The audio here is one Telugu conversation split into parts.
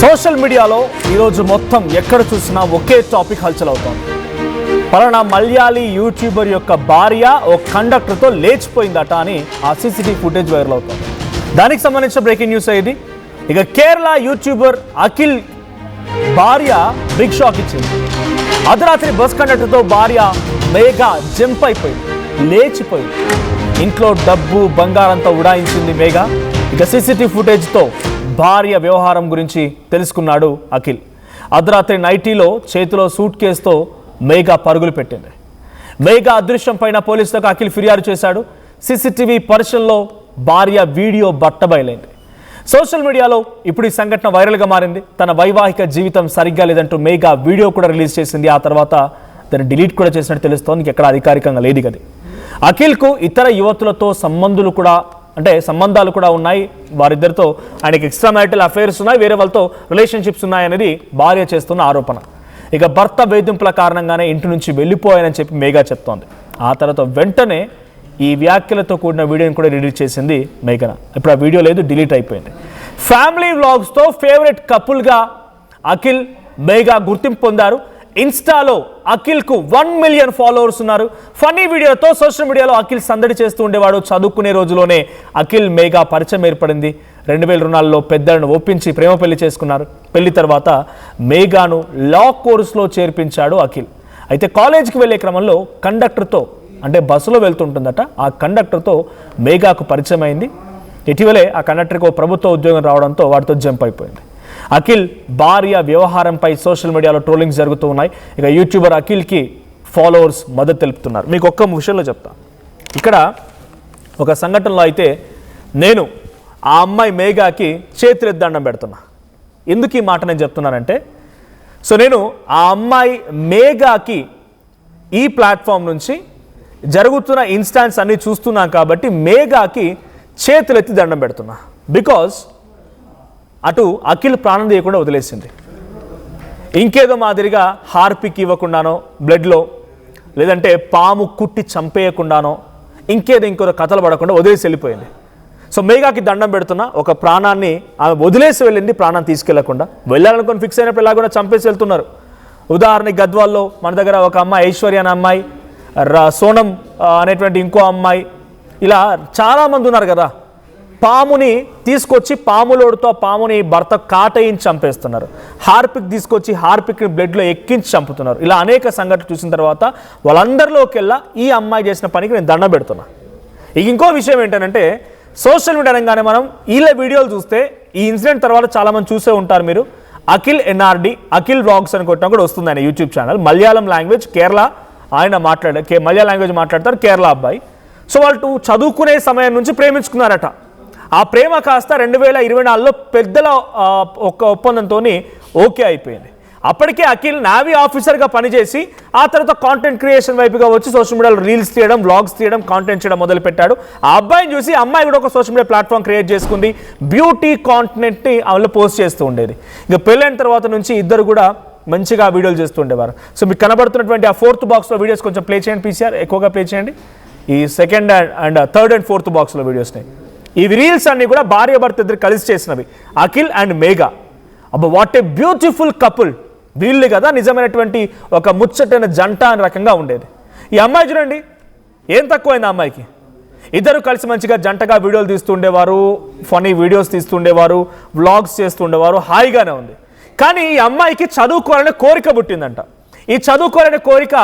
సోషల్ మీడియాలో ఈరోజు మొత్తం ఎక్కడ చూసినా ఒకే టాపిక్ హల్చల్ అవుతోంది. పలానా మలయాళీ యూట్యూబర్ యొక్క భార్య ఓ కండక్టర్తో లేచిపోయిందట అని ఆ సీసీటీవీ ఫుటేజ్ వైరల్ అవుతోంది. దానికి సంబంధించిన బ్రేకింగ్ న్యూస్ ఇది. ఇక కేరళ యూట్యూబర్ అఖిల్ భార్య బిగ్ షాక్ ఇచ్చింది. అర్ధరాత్రి బస్ కండక్టర్తో భార్య మేఘా జంప్ అయిపోయింది, లేచిపోయింది. ఇంట్లో డబ్బు బంగారంతో ఉడాయించింది మేఘా. ఇక సీసీటీవీ ఫుటేజ్తో భార్య వ్యవహారం గురించి తెలుసుకున్నాడు అఖిల్. అర్ధరాత్రి నైటీలో చేతిలో సూట్ కేసుతో మేఘా పరుగులు పెట్టింది. మేఘా అదృశ్యం పైన పోలీసులకు అఖిల్ ఫిర్యాదు చేశాడు. సీసీటీవీ పరిశీలనలో భార్య వీడియో బట్టబయలైంది. సోషల్ మీడియాలో ఇప్పుడు ఈ సంఘటన వైరల్గా మారింది. తన వైవాహిక జీవితం సరిగ్గా లేదంటూ మేఘా వీడియో కూడా రిలీజ్ చేసింది. ఆ తర్వాత దాన్ని డిలీట్ కూడా చేసినట్టు తెలుస్తోంది. ఎక్కడ అధికారికంగా లేదు కదా. అఖిల్కు ఇతర యువతులతో సంబంధాలు కూడా ఉన్నాయి. వారిద్దరితో ఆయనకి ఎక్స్ట్రా మ్యారిటల్ అఫైర్స్ ఉన్నాయి, వేరే వాళ్ళతో రిలేషన్షిప్స్ ఉన్నాయనేది భార్య చేస్తున్న ఆరోపణ. ఇక భర్త వేధింపుల కారణంగానే ఇంటి నుంచి వెళ్ళిపోయానని చెప్పి మేఘా చెప్తోంది. ఆ తర్వాత వెంటనే ఈ వ్యాఖ్యలతో కూడిన వీడియోని కూడా రిలీజ్ చేసింది మేఘన. ఇప్పుడు ఆ వీడియో లేదు, డిలీట్ అయిపోయింది. ఫ్యామిలీ వ్లాగ్స్తో ఫేవరెట్ కపుల్గా అఖిల్ మేఘా గుర్తింపు పొందారు. ఇన్స్టాలో అఖిల్కు 1 మిలియన్ ఫాలోవర్స్ ఉన్నారు. ఫన్నీ వీడియోతో సోషల్ మీడియాలో అఖిల్ సందడి చేస్తూ ఉండేవాడు. చదువుకునే రోజులోనే అఖిల్ మేఘా పరిచయం ఏర్పడింది. 2002లో పెద్దలను ఒప్పించి ప్రేమ పెళ్లి చేసుకున్నారు. పెళ్లి తర్వాత మేఘాను లా కోర్సులో చేర్పించాడు అఖిల్. అయితే కాలేజీకి వెళ్ళే క్రమంలో కండక్టర్తో బస్సులో వెళ్తుంటుందట. ఆ కండక్టర్తో మేఘాకు పరిచయం అయింది. ఇటీవలే ఆ కండక్టర్కి ఓ ప్రభుత్వ ఉద్యోగం రావడంతో వాటితో జంప్ అయిపోయింది. అఖిల్ భార్య వ్యవహారంపై సోషల్ మీడియాలో ట్రోలింగ్స్ జరుగుతూ ఉన్నాయి. ఇక యూట్యూబర్ అఖిల్కి ఫాలోవర్స్ మద్దతు తెలుపుతున్నారు. మీకు ఒక్క విషయంలో చెప్తా. ఇక్కడ ఒక సంఘటనలో అయితే నేను ఆ అమ్మాయి మేఘాకి చేతులెత్తి దండం పెడుతున్నా. ఎందుకు ఈ మాట నేను చెప్తున్నానంటే, నేను ఆ అమ్మాయి మేఘాకి ఈ ప్లాట్ఫామ్ నుంచి జరుగుతున్న ఇన్స్టాన్స్ అన్నీ చూస్తున్నాం కాబట్టి మేఘాకి చేతులెత్తి దండం పెడుతున్నా. బికాజ్ అటు అఖిల్ ప్రాణం తీయకుండా వదిలేసింది. ఇంకేదో మాదిరిగా హార్పిక్ ఇవ్వకుండానో, బ్లడ్లో లేదంటే పాము కుట్టి చంపేయకుండానో, ఇంకో కథలు పడకుండా వదిలేసి వెళ్ళిపోయింది. మేఘాకి దండం పెడుతున్నా. ఒక ప్రాణాన్ని ఆమె వదిలేసి వెళ్ళింది, ప్రాణాన్ని తీసుకెళ్లకుండా. వెళ్ళాలనుకొని ఫిక్స్ అయినప్పుడు ఇలా కూడా చంపేసి వెళ్తున్నారు. ఉదాహరణకి గద్వాల్లో మన దగ్గర ఒక అమ్మాయి ఐశ్వర్య అనే అమ్మాయి, సోనం అనేటువంటి ఇంకో అమ్మాయి, ఇలా చాలామంది ఉన్నారు కదా. పాముని తీసుకొచ్చి పాములోడుతో పాముని భర్త కాటయించి చంపేస్తున్నారు. హార్పిక్ తీసుకొచ్చి హార్పిక్ని బ్లడ్లో ఎక్కించి చంపుతున్నారు. ఇలా అనేక సంఘటనలు చూసిన తర్వాత వాళ్ళందరిలోకెల్లా ఈ అమ్మాయి చేసిన పనికి నేను దండం పెడుతున్నా. ఇంకో విషయం ఏంటంటే, సోషల్ మీడియా అనగానే మనం వీళ్ళ వీడియోలు చూస్తే ఈ ఇన్సిడెంట్ తర్వాత చాలామంది చూసే ఉంటారు మీరు. అఖిల్ ఎన్ఆర్డి, అఖిల్ వ్లాగ్స్ అని కొట్టడం కూడా వస్తుంది ఆయన YouTube channel. Malayalam language, Kerala ఆయన మలయాళం లాంగ్వేజ్ మాట్లాడతారు, కేరళ అబ్బాయి. వాళ్ళు చదువుకునే సమయం నుంచి ప్రేమించుకున్నారట. ఆ ప్రేమ కాస్త 2024లో పెద్దల ఒక ఒప్పందంతో ఓకే అయిపోయింది. అప్పటికే అఖిల్ నావీ ఆఫీసర్గా పనిచేసి ఆ తర్వాత కాంటెంట్ క్రియేషన్ వైపుగా వచ్చి సోషల్ మీడియాలో రీల్స్ తీయడం, వ్లాగ్స్ తీయడం, కాంటెంట్ చేయడం మొదలుపెట్టాడు. ఆ అబ్బాయిని చూసి అమ్మాయి కూడా ఒక సోషల్ మీడియా ప్లాట్ఫామ్ క్రియేట్ చేసుకుంది. బ్యూటీ కాంటెంట్ని అందులో పోస్ట్ చేస్తూ ఉండేది. ఇక పెళ్ళైన తర్వాత నుంచి ఇద్దరు కూడా మంచిగా వీడియోలు చేస్తూ ఉండేవారు. మీకు కనబడుతున్నటువంటి ఆ 4th బాక్స్లో వీడియోస్ కొంచెం ప్లే చేయండి. పీసీఆర్ ఎక్కువగా ప్లే చేయండి. ఈ 2nd and 3rd and 4th బాక్స్లో వీడియోస్ని. ఇవి రీల్స్ అన్నీ కూడా భార్య భర్త ఇద్దరు కలిసి చేసినవి, Akhil and Megha. What a beautiful couple. వీళ్ళు కదా నిజమైనటువంటి ఒక ముచ్చటైన జంట అనే రకంగా ఉండేది. ఈ అమ్మాయి చూడండి, ఏం తక్కువైంది ఆ అమ్మాయికి. ఇద్దరు కలిసి మంచిగా జంటగా వీడియోలు తీస్తుండేవారు, ఫనీ వీడియోస్ తీస్తుండేవారు, వ్లాగ్స్ చేస్తుండేవారు, హాయిగానే ఉంది. కానీ ఈ అమ్మాయికి చదువుకోవాలనే కోరిక పుట్టిందంట. ఈ చదువుకోవాలనే కోరిక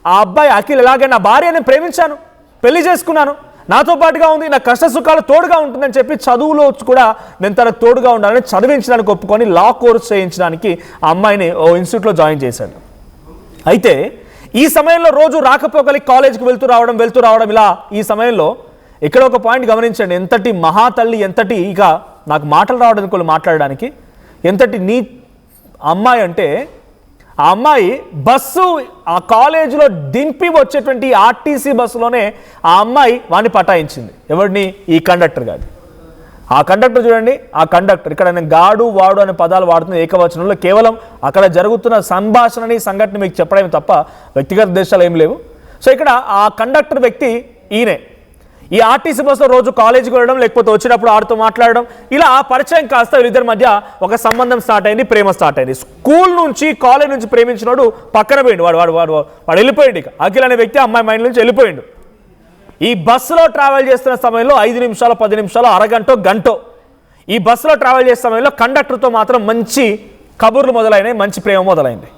ఆ అబ్బాయి అఖిల్ ఎలాగే నా భార్యని ప్రేమించాను, పెళ్లి చేసుకున్నాను, నాతో పాటుగా ఉంది, నా కష్ట సుఖాలు తోడుగా ఉంటుందని చెప్పి చదువులో కూడా నేను తనకు తోడుగా ఉండాలని చదివించడానికి ఒప్పుకొని లా కోర్స్ చేయించడానికి ఆ అమ్మాయిని ఓ ఇన్స్టిట్యూట్లో జాయిన్ చేశాడు. అయితే ఈ సమయంలో రోజు రాకపోకలి కాలేజీకి వెళ్తూ రావడం ఇలా ఈ సమయంలో ఇక్కడ ఒక పాయింట్ గమనించండి. ఎంతటి మహాతల్లి, ఎంతటి ఇక నాకు మాటలు రావడానికి మాట్లాడడానికి ఎంతటి నీ అమ్మాయి అంటే, ఆ అమ్మాయి బస్సు ఆ కాలేజీలో దింపి వచ్చేటువంటి ఆర్టీసీ బస్సులోనే ఆ అమ్మాయి వాడిని పటాయించింది. ఎవరిని? ఈ కండక్టర్ గారు. ఆ కండక్టర్ చూడండి, ఆ కండక్టర్ ఇక్కడ నేను గాడు వాడు అనే పదాలు వాడుతున్న ఏకవచనంలో కేవలం అక్కడ జరుగుతున్న సంభాషణని సంఘటన మీకు చెప్పడమే తప్ప వ్యక్తిగత ఉద్దేశాలు ఏం లేవు. ఇక్కడ ఆ కండక్టర్ వ్యక్తి ఈయనే. ఈ ఆర్టీసీ బస్సులో రోజు కాలేజీకి వెళ్ళడం, లేకపోతే వచ్చినప్పుడు ఆడుతూ మాట్లాడడం, ఇలా పరిచయం కాస్త వీళ్ళిద్దరి మధ్య ఒక సంబంధం స్టార్ట్ అయింది, ప్రేమ స్టార్ట్ అయింది. స్కూల్ నుంచి కాలేజ్ నుంచి ప్రేమించినోడు పక్కన పోయిండు, వాడు వెళ్ళిపోయిండు. ఇక అఖిల్ అనే వ్యక్తి అమ్మాయి మైండ్ నుంచి వెళ్ళిపోయిండు. ఈ బస్సులో ట్రావెల్ చేస్తున్న సమయంలో 5 నిమిషాలు 10 నిమిషాలు గంటో ఈ బస్సులో ట్రావెల్ చేసే సమయంలో కండక్టర్తో మాత్రం మంచి కబుర్లు మొదలైనాయి, మంచి ప్రేమ మొదలైంది.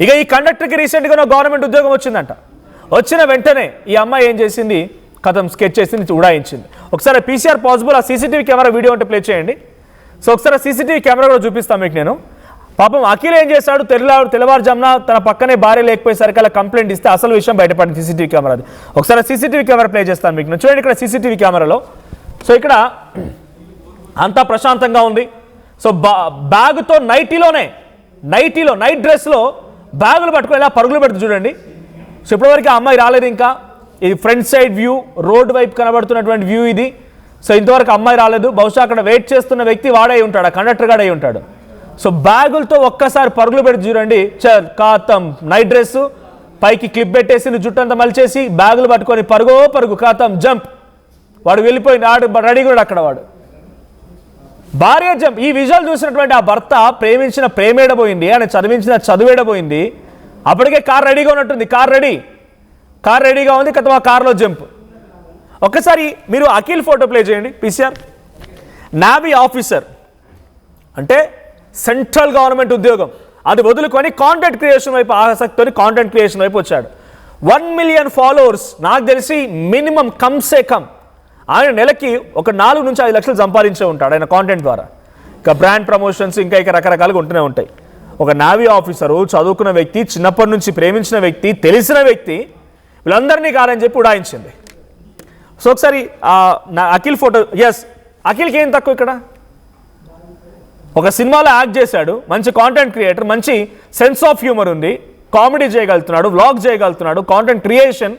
ఇక ఈ కండక్టర్కి రీసెంట్గా గవర్నమెంట్ ఉద్యోగం వచ్చిందంట. వచ్చిన వెంటనే ఈ అమ్మాయి ఏం చేసింది, కథం స్కెచ్ చేసి ఉడాయించింది. ఒకసారి పీసీఆర్ పాసిబుల్ ఆ సీసీటీవీ కెమెరా వీడియో ఉంటే ప్లే చేయండి. సో ఒకసారి సీసీటీవీ కెమెరా కూడా చూపిస్తాను మీకు నేను. పాపం అఖిల్ ఏం చేశాడు, తెల్లవారుజామున తన పక్కనే భార్య లేకపోయేసరికి అలా కంప్లైంట్ ఇస్తే అసలు విషయం బయటపడింది సీసీటీవీ కెమెరాది. ఒకసారి సీసీటీవీ కెమెరా ప్లే చేస్తాను మీకు. చూడండి ఇక్కడ సీసీటీవీ కెమెరాలో. సో ఇక్కడ అంతా ప్రశాంతంగా ఉంది. సో బ్యాగుతో నైట్ డ్రెస్లో బ్యాగులు పట్టుకొని ఇలా పరుగులు పెడుతుంది చూడండి. సో ఇప్పటివరకు ఆ అమ్మాయి రాలేదు ఇంకా. ఇది ఫ్రంట్ సైడ్ వ్యూ, రోడ్ వైపు కనబడుతున్నటువంటి వ్యూ ఇది. సో ఇంతవరకు అమ్మాయి రాలేదు. బహుశా అక్కడ వెయిట్ చేస్తున్న వ్యక్తి వాడై ఉంటాడు, ఆ కండక్టర్ గాడు అయి ఉంటాడు. సో బ్యాగులతో ఒక్కసారి పరుగులు పెట్టి చూడండి. కాతం నైట్ డ్రెస్ పైకి క్లిప్ పెట్టేసి జుట్టంతా మలిచేసి బ్యాగులు పట్టుకొని పరుగు కాతం జంప్. వాడు వెళ్ళిపోయింది, రెడీ కూడా అక్కడ వాడు. భార్య జంప్. ఈ విజువల్ చూసినటువంటి ఆ భర్త ప్రేమించిన ప్రేమేడబోయింది, ఆయన చదివించిన చదువేడబోయింది. అప్పటికే కార్ రెడీగా ఉన్నట్టుంది. కార్ రెడీగా ఉంది, కథ ఆ కార్లో జంప్. ఒక్కసారి మీరు అఖిల్ ఫోటో ప్లే చేయండి. పీసీఆర్ నావీ ఆఫీసర్, అంటే సెంట్రల్ గవర్నమెంట్ ఉద్యోగం. అది వదులుకొని కాంటెంట్ క్రియేషన్ వైపు ఆసక్తితో కాంటెంట్ క్రియేషన్ వైపు వచ్చాడు. 1 మిలియన్ ఫాలోవర్స్. నాకు తెలిసి మినిమం కమ్సే కమ్ ఆయన నెలకి ఒక 4 నుంచి 5 లక్షలు సంపాదించే ఉంటాడు ఆయన కాంటెంట్ ద్వారా. ఇంకా బ్రాండ్ ప్రమోషన్స్ ఇంకా రకరకాలుగా ఉంటూనే ఉంటాయి. ఒక నావీ ఆఫీసరు, చదువుకున్న వ్యక్తి, చిన్నప్పటి నుంచి ప్రేమించిన వ్యక్తి, తెలిసిన వ్యక్తి, వీళ్ళందరినీ కాదని చెప్పి ఉడాయించింది. సో ఒకసారి అఖిల్ ఫోటో. ఎస్, అఖిల్కి ఏం తక్కువ ఇక్కడ? ఒక సినిమాలో యాక్ట్ చేశాడు, మంచి కాంటెంట్ క్రియేటర్, మంచి సెన్స్ ఆఫ్ హ్యూమర్ ఉంది, కామెడీ చేయగలుగుతున్నాడు, వ్లాగ్ చేయగలుగుతున్నాడు, కాంటెంట్ క్రియేషన్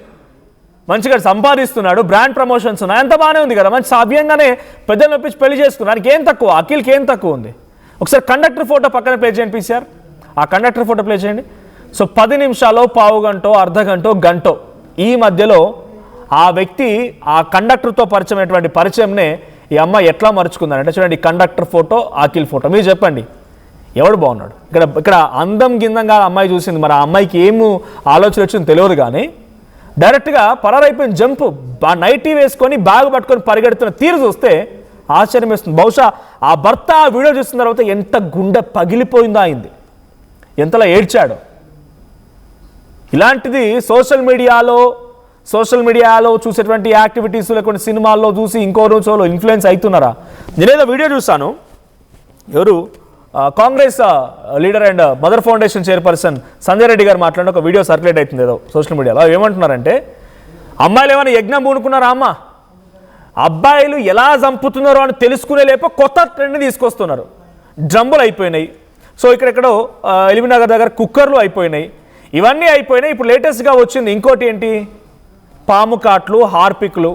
మంచిగా సంపాదిస్తున్నాడు, బ్రాండ్ ప్రమోషన్స్ ఉన్నాయి, అంత బాగానే ఉంది కదా. మంచి సభ్యంగానే పెద్దలు నొప్పించి పెళ్లి చేసుకున్నాడు. ఏం తక్కువ? అఖిల్కి ఏం తక్కువ ఉంది? ఒకసారి కండక్టర్ ఫోటో పక్కన ప్లే చేయండి పీసీఆర్. ఆ కండక్టర్ ఫోటో ప్లే చేయండి. సో 10 నిమిషాలు, పావు గంటో, గంటో ఈ మధ్యలో ఆ వ్యక్తి ఆ కండక్టర్తో పరిచయమైనటువంటి పరిచయంనే ఈ అమ్మాయి ఎట్లా మరుచుకుందంటే చూడండి. Conductor photo, Akhil photo. మీరు చెప్పండి ఎవడు బాగున్నాడు? ఇక్కడ అందం గిందంగా అమ్మాయి చూసింది. మరి ఆ అమ్మాయికి ఏమో ఆలోచన వచ్చింది తెలియదు, కానీ డైరెక్ట్గా పరారైపోయిన జంప్, నైటీ వేసుకొని బ్యాగ్ పట్టుకొని పరిగెడుతున్న తీరు చూస్తే ఆశ్చర్యం వేస్తుంది. బహుశా ఆ భర్త ఆ వీడియో చూసిన తర్వాత ఎంత గుండె పగిలిపోయిందో అయింది, ఎంతలా ఏడ్చాడు. ఇలాంటిది సోషల్ మీడియాలో చూసేటువంటి యాక్టివిటీస్, లేకుంటే సినిమాల్లో చూసి ఇంకో రోజులో ఇన్ఫ్లుయెన్స్ అవుతున్నారా? నేనేదో వీడియో చూసాను. ఎవరు Congress leader and mother foundation chairperson Sanjay Reddy గారు మాట్లాడిన ఒక వీడియో సర్క్యులేట్ అవుతుంది ఏదో సోషల్ మీడియాలో. ఏమంటున్నారంటే, అమ్మాయిలు ఏమైనా యజ్ఞం పూనుకున్నారా అమ్మ? అబ్బాయిలు ఎలా చంపుతున్నారో అని తెలుసుకునే లేప కొత్త ట్రెండ్ తీసుకొస్తున్నారు. డ్రమ్ములు అయిపోయినాయి. సో ఇక్కడెక్కడో ఎలిమినగర్ దగ్గర కుక్కర్లు అయిపోయినాయి. ఇవన్నీ అయిపోయినాయి. ఇప్పుడు లేటెస్ట్గా వచ్చింది ఇంకోటి ఏంటి, పాము కాట్లు, హార్పిక్లు,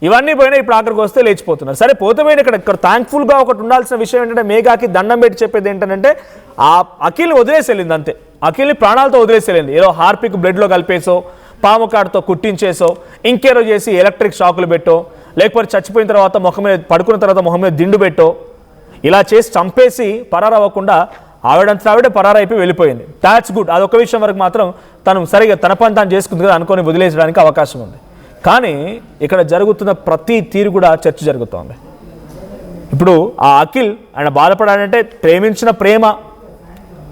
ఇవన్నీ పోయినా ఇప్పుడు అక్కడికి వస్తే లేచిపోతున్నారు. సరే పోతే పోయిన ఇక్కడ థ్యాంక్ఫుల్గా ఒకటి ఉండాల్సిన విషయం ఏంటంటే, మేఘాకి దండం పెట్టి చెప్పేది ఏంటంటే, ఆ అఖిల్ని వదిలేసి వెళ్ళింది అంతే. అఖిల్ని ప్రాణాలతో వదిలేసి వెళ్ళింది. ఏదో హార్పిక్ బ్లడ్లో కలిపేసో, పాము కాటుతో కుట్టించేసో, ఇంకేదో చేసి ఎలక్ట్రిక్ షాకులు పెట్టో, లేకపోతే చచ్చిపోయిన తర్వాత పడుకున్న తర్వాత మొహం మీద దిండు పెట్టో, ఇలా చేసి చంపేసి పరారవ్వకుండా ఆవిడంతా ఆవిడే పరారైపోయి వెళ్ళిపోయింది. That's good. అదొక విషయం వరకు మాత్రం తను సరిగా తన పని తాను చేసుకుంది కదా అనుకొని వదిలేసడానికి అవకాశం ఉంది. కానీ ఇక్కడ జరుగుతున్న ప్రతి తీరు కూడా చర్చ జరుగుతోంది. ఇప్పుడు ఆ అఖిల్ ఆయన బాధపడాలంటే ప్రేమించిన ప్రేమ,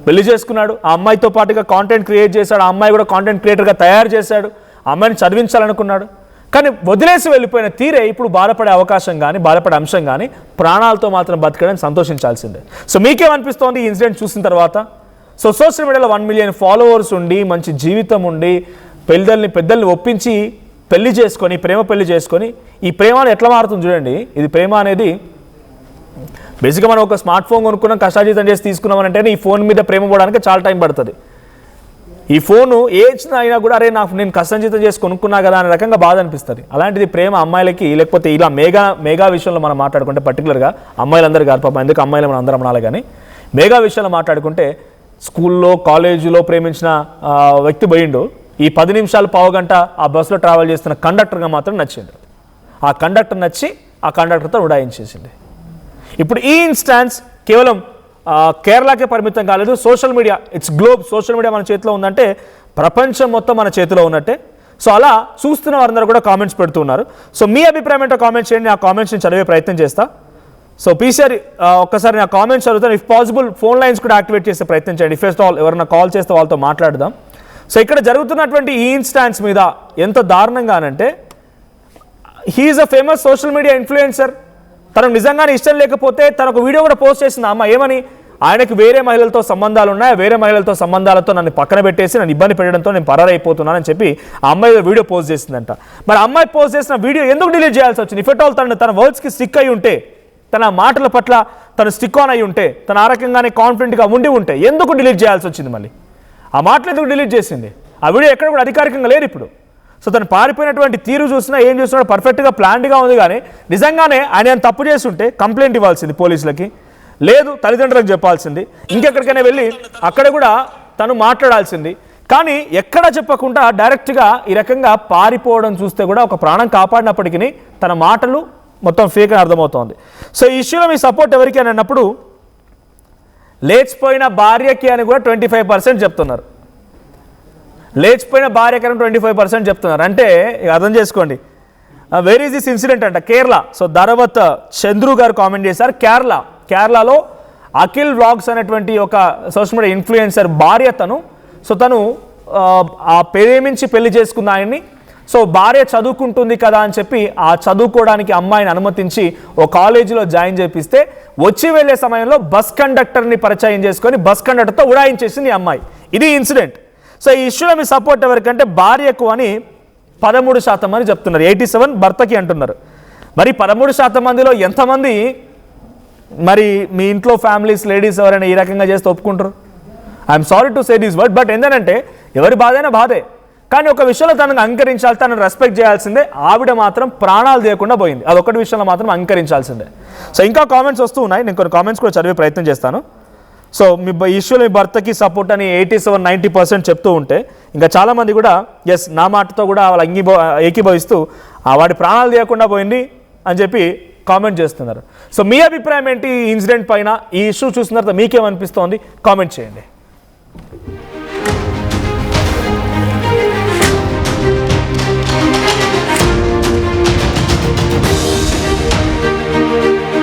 పెళ్లి చేసుకున్నాడు, ఆ అమ్మాయితో పాటుగా కాంటెంట్ క్రియేట్ చేశాడు, ఆ అమ్మాయి కూడా కాంటెంట్ క్రియేటర్గా తయారు చేశాడు, ఆ అమ్మాయిని చదివించాలనుకున్నాడు. కానీ వదిలేసి వెళ్ళిపోయిన తీరే ఇప్పుడు బాధపడే అవకాశం కానీ బాధపడే అంశం కానీ ప్రాణాలతో మాత్రం బతకడానికి సంతోషించాల్సిందే. సో మీకేమనిపిస్తోంది ఈ ఇన్సిడెంట్ చూసిన తర్వాత? సో సోషల్ మీడియాలో 1 మిలియన్ ఫాలోవర్స్ ఉండి, మంచి జీవితం ఉండి, పెద్దల్ని ఒప్పించి పెళ్లి చేసుకొని, ప్రేమ పెళ్లి చేసుకొని, ఈ ప్రేమ ఎట్లా మారుతుంది చూడండి. ఇది ప్రేమ అనేది బేసిక్గా మనం ఒక స్మార్ట్ ఫోన్ కొనుక్కున్నాం, కష్టాజీతం చేసి తీసుకున్నామనంటే ఈ ఫోన్ మీద ప్రేమ పోవడానికి చాలా టైం పడుతుంది. ఈ ఫోను అయినా కూడా అరే నేను కష్టంజీతం చేసి కొనుక్కున్నా కదా అనే రకంగా బాధ అనిపిస్తుంది. అలాంటిది ప్రేమ అమ్మాయిలకి, లేకపోతే ఇలా మేఘా విషయంలో మనం మాట్లాడుకుంటే పర్టికులర్గా అమ్మాయిలందరూ కాదు పాపం, ఎందుకు అమ్మాయిలు మనం అందరం అనాలి, కానీ మేఘా విషయంలో మాట్లాడుకుంటే స్కూల్లో కాలేజీలో ప్రేమించిన వ్యక్తి పోయిండు. ఈ 10 నిమిషాలు పావుగంట ఆ బస్సులో ట్రావెల్ చేస్తున్న కండక్టర్గా మాత్రం నచ్చిండు. ఆ కండక్టర్ నచ్చి ఆ కండక్టర్తో ఉడాయించేసింది. ఇప్పుడు ఈ ఇన్స్టాన్స్ కేవలం కేరళకే పరిమితం కాలేదు. Social media, it's globe. Social media మన చేతిలో ఉందంటే ప్రపంచం మొత్తం మన చేతిలో ఉన్నట్టే. సో అలా చూస్తున్న వారందరూ కూడా కామెంట్స్ పెడుతున్నారు. సో మీ అభిప్రాయం ఏంటో కామెంట్స్ చేయండి, ఆ కామెంట్స్ని చదివే ప్రయత్నం చేస్తా. సో పీసీఆర్ ఒక్కసారి నా కామెంట్స్ చదువుతాను. ఇఫ్ పాసిబుల్ ఫోన్ లైన్స్ కూడా యాక్టివేట్ చేసే ప్రయత్నం చేయండి. ఫస్ట్ ఆల్ ఎవరైనా కాల్ చేస్తే వాళ్ళతో మాట్లాడదాం. సో ఇక్కడ జరుగుతున్నటువంటి ఈ ఇన్స్టాన్స్ మీద ఎంత దారుణంగానంటే, he is a famous social media influencer. తనకు నిజంగానే ఇష్టం లేకపోతే తన ఒక వీడియో కూడా పోస్ట్ చేసింది అమ్మ. ఏమని? ఆయనకు వేరే మహిళలతో సంబంధాలు ఉన్నాయి, వేరే మహిళలతో సంబంధాలతో నన్ను పక్కన పెట్టేసి నన్ను ఇబ్బంది పెట్టడంతో నేను పరారైపోతున్నానని చెప్పి ఆ అమ్మాయి వీడియో పోస్ట్ చేసిందంట. మరి అమ్మాయి పోస్ట్ చేసిన వీడియో ఎందుకు డిలీట్ చేయాల్సి వచ్చింది? ఇఫ్ ఎట్ ఆల్ తన వర్డ్స్కి స్టిక్ అయి ఉంటే, తన మాటల పట్ల తను స్టిక్ ఆన్ అయి ఉంటే, తన ఆ రకంగానే కాన్ఫిడెంట్గా ఉండి ఉంటే ఎందుకు డిలీట్ చేయాల్సి వచ్చింది? మళ్ళీ ఆ మాటలు ఎందుకు డిలీట్ చేసింది? ఆ వీడియో ఎక్కడ కూడా అధికారికంగా లేదు ఇప్పుడు. సో తను పారిపోయినటువంటి తీరు చూసినా ఏం చూసినా పర్ఫెక్ట్గా ప్లాన్డ్గా ఉంది. కానీ నిజంగానే ఆయన తప్పు చేస్తుంటే కంప్లైంట్ ఇవ్వాల్సింది పోలీసులకి, లేదు తల్లిదండ్రులకు చెప్పాల్సింది, ఇంకెక్కడికైనా వెళ్ళి అక్కడ కూడా తను మాట్లాడాల్సింది. కానీ ఎక్కడ చెప్పకుండా డైరెక్ట్గా ఈ రకంగా పారిపోవడం చూస్తే కూడా ఒక ప్రాణం కాపాడినప్పటికీ తన మాటలు మొత్తం ఫేక్ అని అర్థమవుతోంది. సో ఈ ఇష్యూలో మీ సపోర్ట్ ఎవరికి అని అన్నప్పుడు లేచిపోయిన భార్యకి అని కూడా 25% చెప్తున్నారు. లేచిపోయిన భార్యకి అని 25% చెప్తున్నారు. అంటే అర్థం చేసుకోండి, వేర్ ఈజ్ దిస్ ఇన్సిడెంట్ అంట? కేరళ. సో ధరవత్ చంద్రు గారు కామెంట్ చేశారు. కేరళలో అఖిల్ వ్లాగ్స్ అనేటువంటి ఒక సోషల్ మీడియా ఇన్ఫ్లుయెన్సర్ భార్య తను. సో తను ఆ ప్రేమించి పెళ్లి చేసుకున్న ఆయన్ని. సో భార్య చదువుకుంటుంది కదా అని చెప్పి ఆ చదువుకోవడానికి అమ్మాయిని అనుమతించి ఓ కాలేజీలో జాయిన్ చేపిస్తే వచ్చి వెళ్ళే సమయంలో బస్ కండక్టర్ని పరిచయం చేసుకొని బస్ కండక్టర్తో ఉడాయించేసింది ఈ అమ్మాయి. ఇది ఇన్సిడెంట్. సో ఈ ఇష్యూలో మీ సపోర్ట్ ఎవరికంటే భార్యకు అని 13% అని చెప్తున్నారు. 87 భర్తకి అంటున్నారు. మరి 13% మందిలో ఎంతమంది మరి మీ ఇంట్లో ఫ్యామిలీస్ లేడీస్ ఎవరైనా ఈ రకంగా చేస్తే ఒప్పుకుంటారు? I'm sorry to say this word, but ఏంటంటే ఎవరి బాధైనా బాధే. కానీ ఒక విషయంలో తనను అంకరించాలి, తనను రెస్పెక్ట్ చేయాల్సిందే. ఆవిడ మాత్రం ప్రాణాలు తీయకుండా పోయింది. అదొకటి విషయంలో మాత్రం అంకరించాల్సిందే. సో ఇంకా కామెంట్స్ వస్తూ ఉన్నాయి, నేను కొన్ని కామెంట్స్ కూడా చదివే ప్రయత్నం చేస్తాను. సో మీ ఇష్యూలో మీ భర్తకి సపోర్ట్ అని 87-90% చెప్తూ ఉంటే ఇంకా చాలామంది కూడా ఎస్ నా మాటతో కూడా వాళ్ళు ఏకీభవిస్తూ వాడి ప్రాణాలు తీయకుండా పోయింది అని చెప్పి కామెంట్ చేస్తున్నారు. సో మీ అభిప్రాయం ఏంటి ఈ ఇన్సిడెంట్ పైన? ఈ ఇష్యూ చూసిన తర్వాత మీకేమనిపిస్తోంది? కామెంట్ చేయండి.